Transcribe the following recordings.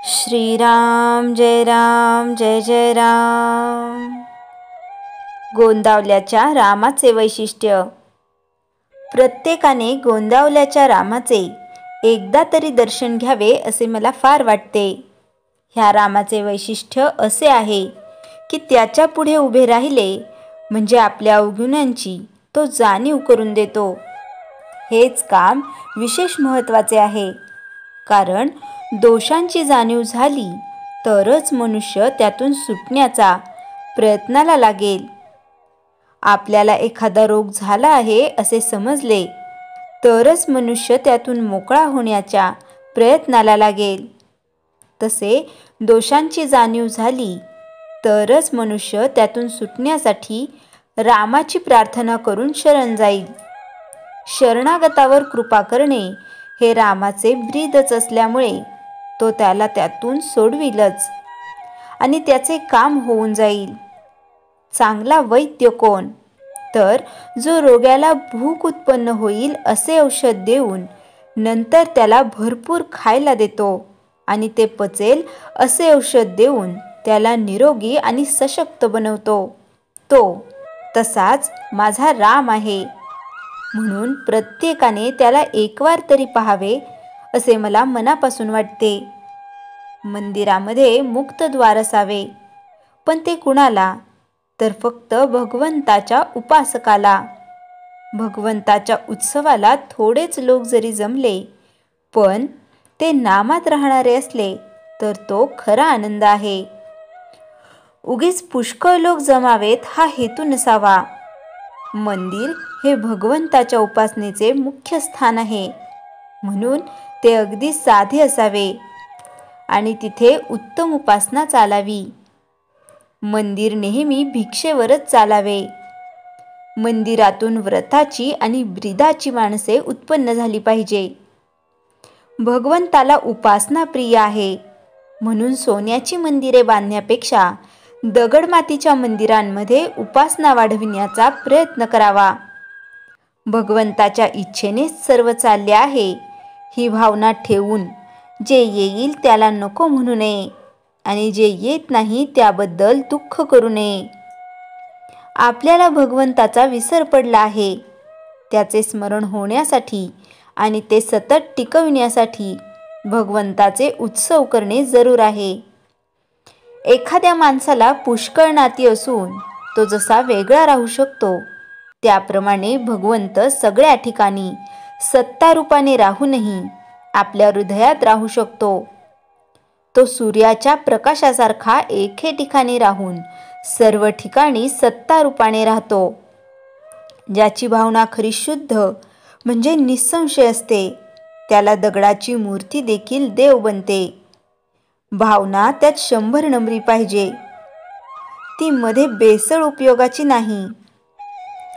श्रीराम जय जय राम। गोंदावल्याच्या रामाचे वैशिष्ट्य। प्रत्येकाने गोंदावल्याच्या रामाचे एकदा तरी दर्शन घ्यावे असे मला फार वाटते। ह्या रामाचे वैशिष्ट्य असे आहे की त्याच्या पुढे उभे राहिले म्हणजे आपल्या अवगुणांची तो जाणीव करून देतो। हेच काम विशेष महत्त्वाचे आहे, कारण दोषांची जाणीव झाली तरच मनुष्य त्यातून सुटण्याचा प्रयत्नाला लागेल। आपल्याला एखादा रोग झाला आहे असे समजले तरच मनुष्य त्यातून मोकळा होण्याच्या प्रयत्नाला लागेल। तसे दोषांची जाणीव झाली तरच मनुष्य त्यातून सुटण्यासाठी रामाची प्रार्थना करून शरण जाईल। शरणागतावर कृपा करणे हे रामाचे ब्रीदच असल्यामुळे तो त्याला त्यातून सोडविलच आणि त्याचे काम होऊन जाईल। चांगला वैद्य कोण? तर जो रोग्याला भूक उत्पन्न होईल असे औषध देऊन नंतर त्याला भरपूर खायला देतो आणि ते पचेल असे औषध देऊन त्याला निरोगी आणि सशक्त बनवतो। तो तसाच माझा राम आहे, म्हणून प्रत्येकाने त्याला एकवार तरी पाहावे असे मला मनापासून वाटते। मंदिरामध्ये मुक्त द्वार असावे, पण ते कुणाला? तर फक्त भगवंताच्या उपासकाला। भगवंताच्या उत्सवाला थोडेच लोक जरी जमले पण ते नामात राहणारे असले तर तो खरा आनंद आहे। उगीच पुष्कळ लोक जमावेत हा हेतू नसावा। मंदिर हे भगवंताच्या उपासनेचे मुख्य स्थान आहे, म्हणून ते अगदी साधे असावे आणि तिथे उत्तम उपासना चालावी। मंदिर नेहमी भिक्षेवरच चालावे। मंदिरातून व्रताची आणि ब्रीदाची माणसे उत्पन्न झाली पाहिजे। भगवंताला उपासना प्रिय आहे, म्हणून सोन्याची मंदिरे बांधण्यापेक्षा दगडमातीच्या मंदिरांमध्ये उपासना वाढविण्याचा प्रयत्न करावा। भगवंताच्या इच्छेनेच सर्व चालले आहे ही भावना ठेवून जे येईल त्याला नको म्हणू नये आणि जे येत नाही त्याबद्दल दुःख करू नये। आपल्याला भगवंताचा विसर पडला आहे, त्याचे स्मरण होण्यासाठी आणि ते सतत टिकविण्यासाठी भगवंताचे उत्सव करणे जरूर आहे। एखाद्या माणसाला पुष्कळ नाती असून तो जसा वेगळा राहू शकतो, त्याप्रमाणे भगवंत सगळ्या ठिकाणी सत्तारूपाने राहूनही आपल्या हृदयात राहू शकतो। तो सूर्याच्या प्रकाशासारखा एके ठिकाणी राहून सर्व ठिकाणी सत्तारूपाने राहतो। ज्याची भावना खरी शुद्ध म्हणजे निसंशय असते त्याला दगडाची मूर्ती देखील देव बनते। भावना त्यात 100 नंबरी पाहिजे, ती मध्ये बेसळ उपयोगाची नाही।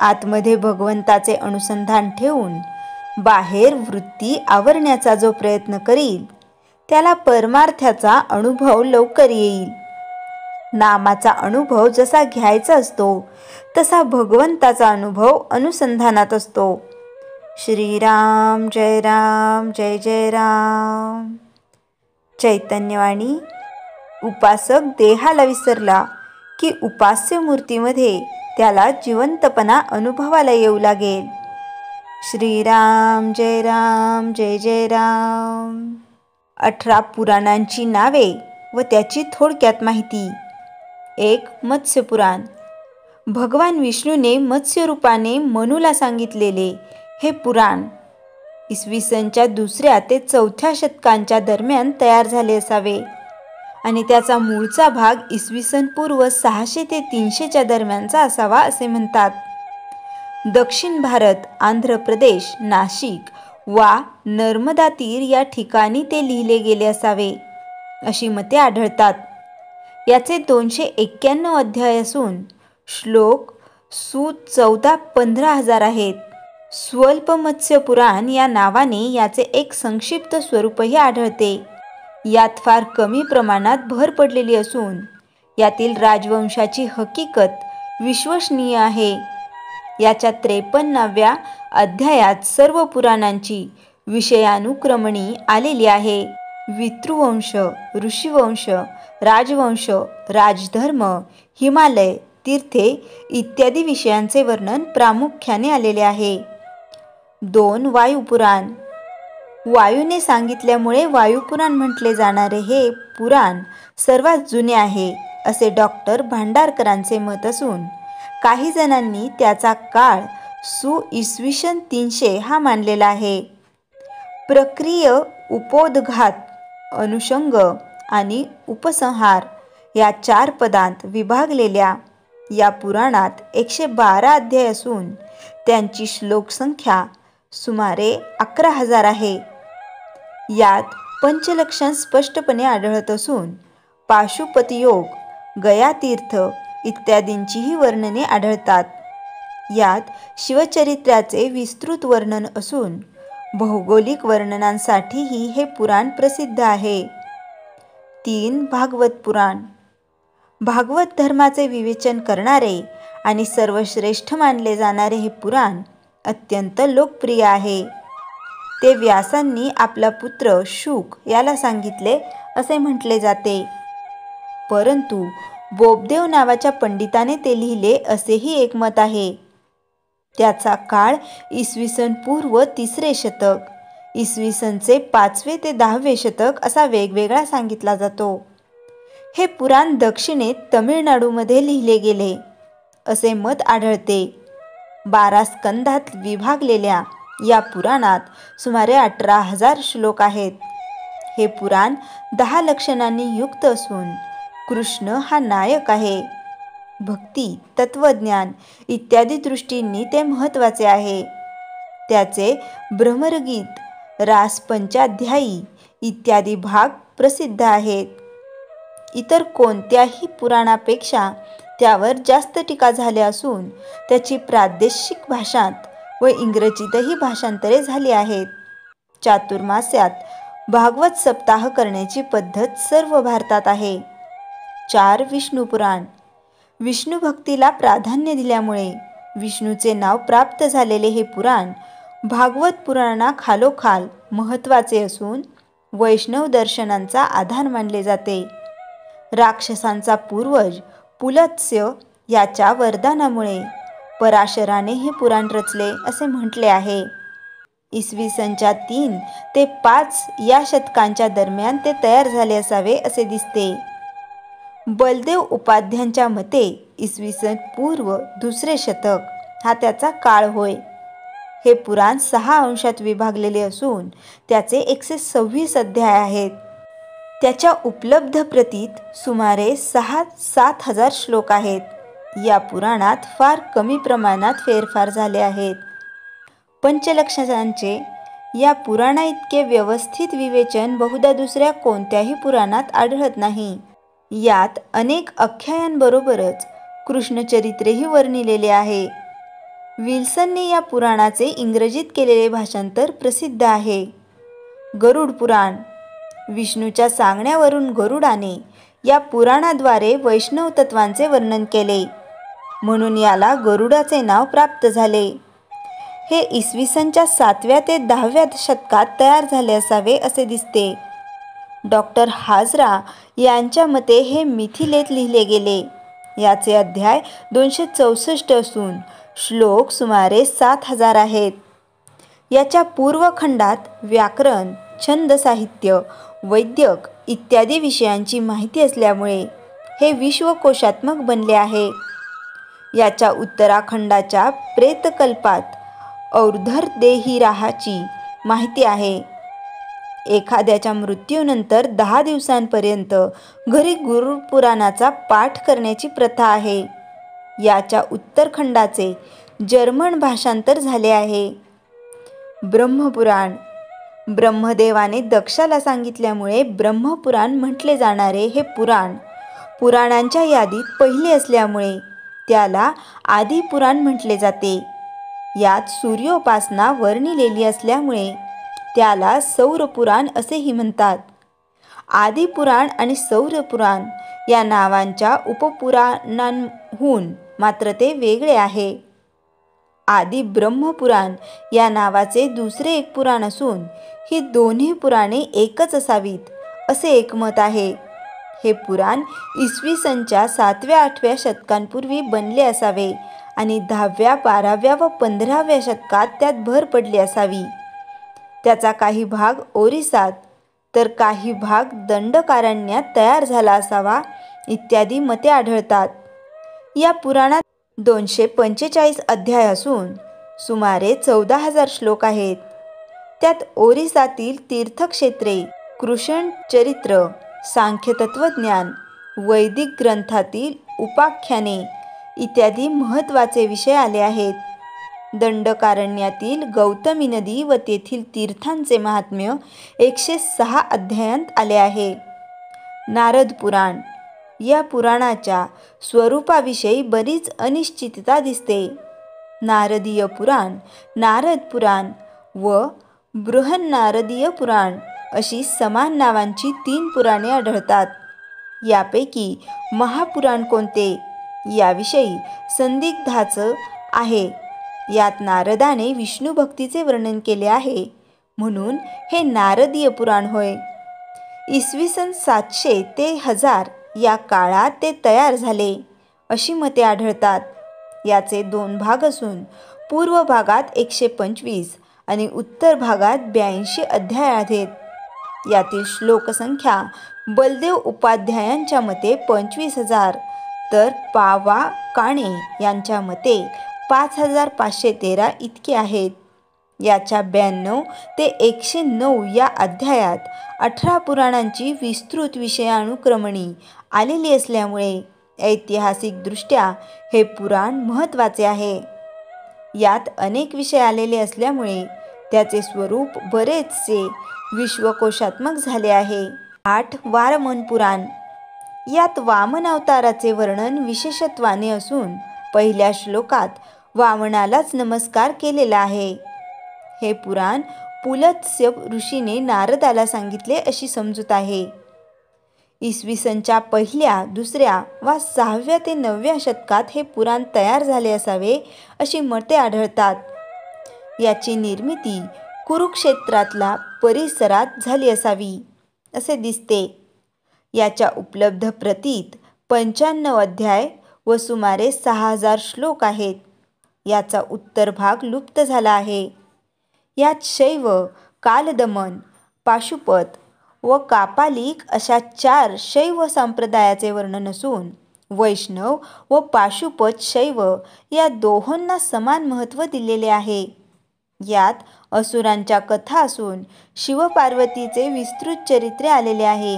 आतमध्ये भगवंताचे अनुसंधान ठेवून बाहेर वृत्ती आवरण्याचा जो प्रयत्न करील त्याला परमार्थाचा अनुभव लवकर येईल। नामाचा अनुभव जसा घ्यायचा असतो तसा भगवंताचा अनुभव अनुसंधानात असतो। श्रीराम जय जय राम। चैतन्यवाणी। उपासक देहाला विसरला की उपास्य मूर्तीमध्ये त्याला जिवंतपणा अनुभवाला येऊ लागेल। श्रीराम जय जय राम। 18 पुराणांची नावे व त्याची थोडक्यात माहिती। 1. मत्स्य पुराण। भगवान विष्णूने मत्स्य रूपाने मनूला सांगितलेले हे पुराण इसवी सनच्या 2ऱ्या ते 4थ्या शतकांच्या दरम्यान तयार झाले असावे आणि त्याचा मूळचा भाग इसवी सन पूर्व 600 ते 300च्या दरम्यानचा असावा असे म्हणतात। दक्षिण भारत, आंध्र प्रदेश, नाशिक वा नर्मदा तीर या ठिकाणी ते लिहिले गेले असावे अशी मते आढळतात। याचे 291 अध्याय असून श्लोक सूत 14-15 आहेत। स्वल्प मत्स्य पुराण या नावाने याचे एक संक्षिप्त स्वरूपही आढळते। यात फार कमी प्रमाणात भर पडलेली असून यातील राजवंशाची हकीकत विश्वसनीय आहे। याच्या 53व्या अध्यायात सर्व पुराणांची विषयानुक्रमणी आलेली आहे। वितृवंश, ऋषिवंश, राजवंश, राजधर्म, हिमालय, तीर्थे इत्यादी विषयांचे वर्णन प्रामुख्याने आलेले आहे. 2. वायुपुराण. वायूने सांगितल्यामुळे वायुपुराण म्हटले जाणारे हे पुराण सर्वात जुने आहे असे डॉक्टर भांडारकरांचे मत असून काही जणांनी त्याचा काळ इसवी सन 300 हा मानलेला आहे. प्रक्रिय, उपोद्घात, अनुषंग आणि उपसंहार या 4 पदांत विभागलेल्या या पुराणात 112 अध्याय असून त्यांची श्लोकसंख्या सुमारे 11,000 आहे. यात पंचलक्षण स्पष्टपणे आढळत असून पाशुपतयोग, गयातीर्थ इत्यादींचीही वर्णने आढळतात. यात शिवचरित्राचे विस्तृत वर्णन असून भौगोलिक वर्णनांसाठीही हे पुराण प्रसिद्ध आहे. 3. भागवत पुराण. भागवत धर्माचे विवेचन करणारे आणि सर्वश्रेष्ठ मानले जाणारे हे पुराण अत्यंत लोकप्रिय आहे. ते व्यासांनी आपला पुत्र शुक याला सांगितले असे म्हटले जाते. परंतु बोबदेव नावाच्या पंडिताने ते लिहिले असेही एक मत आहे. त्याचा काळ इसवी सन पूर्व 3रे शतक, इसवी सनचे 5वे ते 10वे शतक असा वेगवेगळा सांगितला जातो. हे पुराण दक्षिणेत तमिळनाडूमध्ये लिहिले गेले असे मत आढळते. 12 स्कंदात विभागलेल्या या पुराणात सुमारे 18,000 श्लोक आहेत. हे पुराण 10 लक्षणांनी युक्त असून कृष्ण हा नायक आहे. भक्ती, तत्वज्ञान इत्यादी दृष्टींनी ते महत्त्वाचे आहे. त्याचे भ्रमरगीत, रास पंचाध्यायी इत्यादी भाग प्रसिद्ध आहेत. इतर कोणत्याही पुराणापेक्षा त्यावर जास्त टीका झाल्या असून त्याची प्रादेशिक भाषांत व इंग्रजीतही भाषांतरे झाली आहेत. चातुर्मास्यात भागवत सप्ताह करण्याची पद्धत सर्व भारतात आहे. 4. विष्णू पुराण. विष्णू भक्तीला प्राधान्य दिल्यामुळे विष्णूचे नाव प्राप्त झालेले हे पुराण भागवत पुराणाखालोखाल महत्त्वाचे असून वैष्णव दर्शनांचा आधार मानले जाते. राक्षसांचा पूर्वज पुलत्स्य याच्या वरदानामुळे पराशराने हे पुराण रचले असे म्हटले आहे. इसवी सनच्या 3 ते 5 या शतकांच्या दरम्यान ते तयार झाले असावे असे दिसते. बलदेव उपाध्यांच्या मते इसवी सन पूर्व 2रे शतक हा त्याचा काळ होय. हे पुराण 6 अंशात विभागलेले असून त्याचे 126 अध्याय आहेत. त्याच्या उपलब्ध प्रतीत सुमारे 6-7 हजार श्लोक आहेत. या पुराणात फार कमी प्रमाणात फेरफार झाले आहेत. पंचलक्षणांचे या पुराणाइतके व्यवस्थित विवेचन बहुधा दुसऱ्या कोणत्याही पुराणात आढळत नाही. यात अनेक आख्यायांबरोबरच कृष्णचरित्रेही वर्णिलेले आहे. विल्सनने या पुराणाचे इंग्रजीत केलेले भाषांतर प्रसिद्ध आहे. गरुड पुराण. विष्णूच्या सांगण्यावरून गरुडाने या पुराणाद्वारे वैष्णव तत्वांचे वर्णन केले म्हणून याला गरुडाचे नाव प्राप्त झाले. हे इसवी सनच्या 7व्या ते 10व्या शतकात तयार झाले असावे असे दिसते. डॉक्टर हाजरा यांच्या मते हे मिथिलेत लिहिले गेले. याचे अध्याय 264 असून श्लोक सुमारे 7,000 आहेत. याच्या पूर्वखंडात व्याकरण, छंद साहित्य, वैद्यक इत्यादी विषयांची माहिती असल्यामुळे हे विश्वकोशात्मक बनले आहे. याच्या उत्तराखंडाच्या प्रेतकल्पात और्धदेहिराहाची माहिती आहे. एखाद्याच्या मृत्यूनंतर 10 दिवसांपर्यंत घरी गुरुपुराणाचा पाठ करण्याची प्रथा आहे. याच्या उत्तरखंडाचे जर्मन भाषांतर झाले आहे. ब्रह्मपुराण. ब्रह्मदेवाने दक्षाला सांगितल्यामुळे ब्रह्मपुराण म्हटले जाणारे हे पुराण पुराणांच्या यादीत पहिले असल्यामुळे त्याला आदिपुराण म्हटले जाते. यात सूर्योपासना वर्णिलेली असल्यामुळे त्याला सौरपुराण असेही म्हणतात. आदिपुराण आणि सौरपुराण या नावांच्या उपपुराणांहून मात्र ते वेगळे आहे. आदि ब्रह्मपुराण या नावाचे दुसरे एक पुराण असून ही दोन्ही पुराणे एकच असावीत असे एकमत आहे. हे पुराण इसवी सनच्या 7व्या-8व्या शतकांपूर्वी बनले असावे आणि 10व्या, 12व्या व 15व्या शतकात त्यात भर पडली असावी. त्याचा काही भाग ओरिसात तर काही भाग दंडकारण्यात तयार झाला असावा इत्यादी मते आढळतात. या पुराणात 245 अध्याय असून सुमारे 14,000 श्लोक आहेत. त्यात ओरिसातील तीर्थक्षेत्रे, कृष्ण चरित्र, सांख्य तत्वज्ञान, वैदिक ग्रंथातील उपाख्याने इत्यादी महत्त्वाचे विषय आले आहेत. दंडकारण्यातील गौतमी नदी व तेथील तीर्थांचे महात्म्य 106 अध्यायांत आले आहे. नारद पुराण. या पुराणाच्या स्वरूपाविषयी बरीच अनिश्चितता दिसते. नारदीय पुराण, नारद पुराण व बृहन्नारदीय पुराण अशी समान नावांची 3 पुराणे आढळतात. यापैकी महापुराण कोणते याविषयी संदिग्धाचं आहे. यात नारदाने विष्णू भक्तीचे वर्णन केले आहे म्हणून हे नारदीय पुराण होय. इसवी सन 700 ते 1000 या काळात ते तयार झाले अशी मते आढळतात. याचे 2 भाग असून पूर्व भागात 125 आणि उत्तर भागात 82 अध्याय आहेत. यातील श्लोकसंख्या बलदेव उपाध्यायांच्या मते 25,000 तर पावा काणे यांच्या मते 5,513 इतके आहेत. याच्या 92 ते 109 या अध्यायात 18 पुराणांची विस्तृत विषयानुक्रमणी आलेली असल्यामुळे ऐतिहासिकदृष्ट्या हे पुराण महत्त्वाचे आहे. यात अनेक विषय आलेले असल्यामुळे त्याचे स्वरूप बरेचसे विश्वकोशात्मक झाले आहे. 8 वामन पुराण. यात वामन अवताराचे वर्णन विशेषत्वाने असून पहिल्या श्लोकात वामनालाच नमस्कार केलेला आहे. हे पुराण पुलत्स्य ऋषीने नारदाला सांगितले अशी समजूत आहे. इसवी सनच्या पहिल्या, दुसऱ्या वा 6व्या ते 9व्या शतकात हे पुराण तयार झाले असावे अशी मते आढळतात. याची निर्मिती कुरुक्षेत्रातल्या परिसरात झाली असावी असे दिसते. याच्या उपलब्ध प्रतीत 95 अध्याय व सुमारे 6,000 श्लोक आहेत. याचा उत्तर भाग लुप्त झाला आहे. यात शैव, कालदमन, पाशुपत व कापालिक अशा 4 शैव संप्रदायाचे वर्णन असून वैष्णव व पाशुपत शैव या दोहोंना समान महत्त्व दिलेले आहे. यात असुरांच्या कथा असून शिवपार्वतीचे विस्तृत चरित्रे आलेले आहे.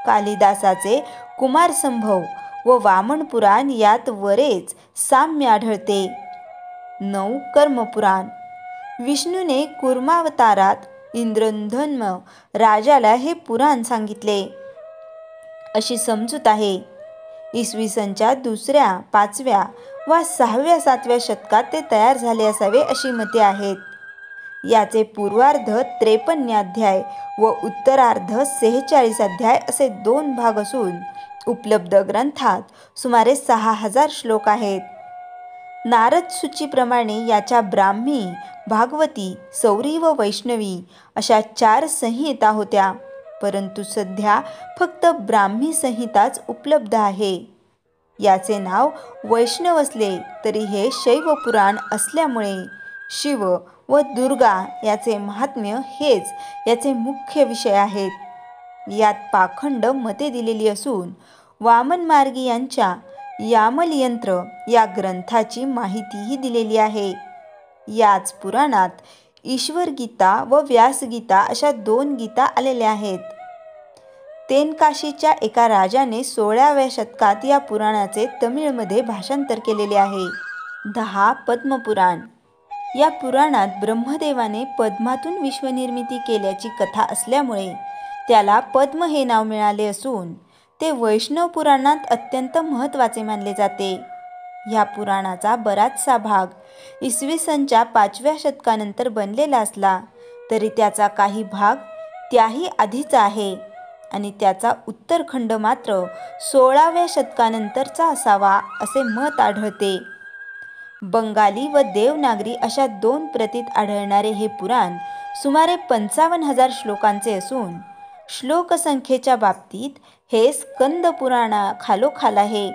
कालिदासाचे कुमारसंभव व वामन पुराण यात बरेच साम्य आढळते. 9 कर्मपुराण. विष्णूने कूर्मावतारात इंद्रधन्म राजाला हे पुराण सांगितले अशी समजूत आहे. इसवी सनच्या 2ऱ्या, 5व्या वा 6व्या, 7व्या शतकात ते तयार झाले असावे अशी मते आहेत. याचे पूर्वार्ध 53 अध्याय व उत्तरार्ध 46 अध्याय असे 2 भाग असून उपलब्ध ग्रंथात सुमारे 6,000 श्लोक आहेत. नारद सूचीप्रमाणे याच्या ब्राह्मी, भागवती, सौरी व वैष्णवी अशा 4 संहिता होत्या, परंतु सध्या फक्त ब्राह्मी संहिताच उपलब्ध आहे. याचे नाव वैष्णव असले तरी हे शैव पुराण असल्यामुळे शिव व दुर्गा याचे महात्म्य हेच याचे मुख्य विषय आहेत. यात पाखंड मते दिलेली असून वामनमार्गी यांच्या यामलयंत्र या ग्रंथाची माहितीही दिलेली आहे. याच पुराणात ईश्वर गीता व व्यासगीता अशा 2 गीता आलेल्या आहेत. तेनकाशीच्या एका राजाने 16व्या शतकात या पुराणाचे तमिळमध्ये भाषांतर केलेले आहे. 10 पद्मपुराण. या पुराणात ब्रह्मदेवाने पद्मातून विश्वनिर्मिती केल्याची कथा असल्यामुळे त्याला पद्म हे नाव मिळाले असून ते वैष्णव पुराणात अत्यंत महत्त्वाचे मानले जाते. ह्या पुराणाचा बराचसा भाग इसवी सनच्या 5व्या शतकानंतर बनलेला असला तरी त्याचा काही भाग त्याही आधीचा आहे आणि त्याचा उत्तरखंड मात्र 16व्या शतकानंतरचा असावा असे मत आढळते. बंगाली व देवनागरी अशा 2 प्रतीत आढळणारे हे पुराण सुमारे 55,000 श्लोकांचे असून श्लोक संख्येच्या बाबतीत हे स्कंद पुराणा खालोखाल आहे.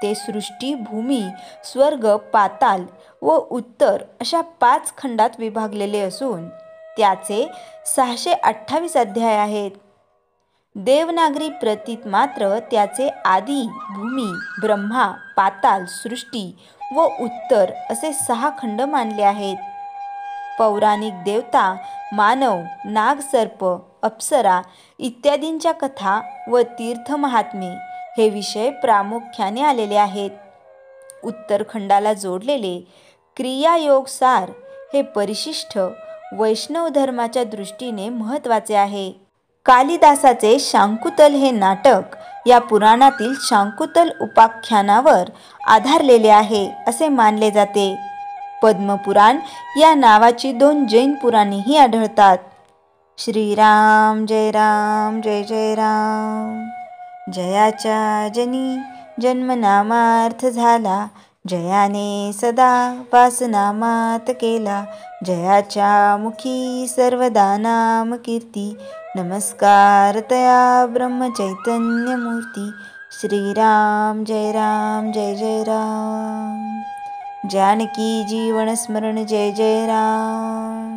ते सृष्टी, भूमी, स्वर्ग, पाताल व उत्तर अशा 5 खंडात विभागलेले असून त्याचे 628 अध्याय आहेत. देवनागरी प्रतीत मात्र त्याचे आदी, भूमी, ब्रह्मा, पाताल, सृष्टी व उत्तर असे 6 खंड मानले आहेत. पौराणिक देवता, मानव, नागसर्प, अप्सरा इत्यादींच्या कथा व तीर्थमहात्मे हे विषय प्रामुख्याने आलेले आहेत. उत्तरखंडाला जोडलेले क्रियायोगसार हे परिशिष्ट वैष्णव धर्माच्या दृष्टीने महत्त्वाचे आहे. कालिदासाचे शाकुंतल हे नाटक या पुराणातील शाकुंतल उपाख्यानावर आधारलेले आहे असे मानले जाते. पद्मपुराण या नावाची 2 जैन पुराणेही आढळतात. श्रीराम जय राम जय जय राम. जयाच्या जनी जन्मनामार्थ झाला, जयाने सदा वासनामात केला. जयाच्या मुखी सर्वदा नाम कीर्ती, नमस्कार तया ब्रह्मचैतन्य मूर्ती. श्रीराम जय राम जय जय राम. जानकी जीवन स्मरण जय जय राम.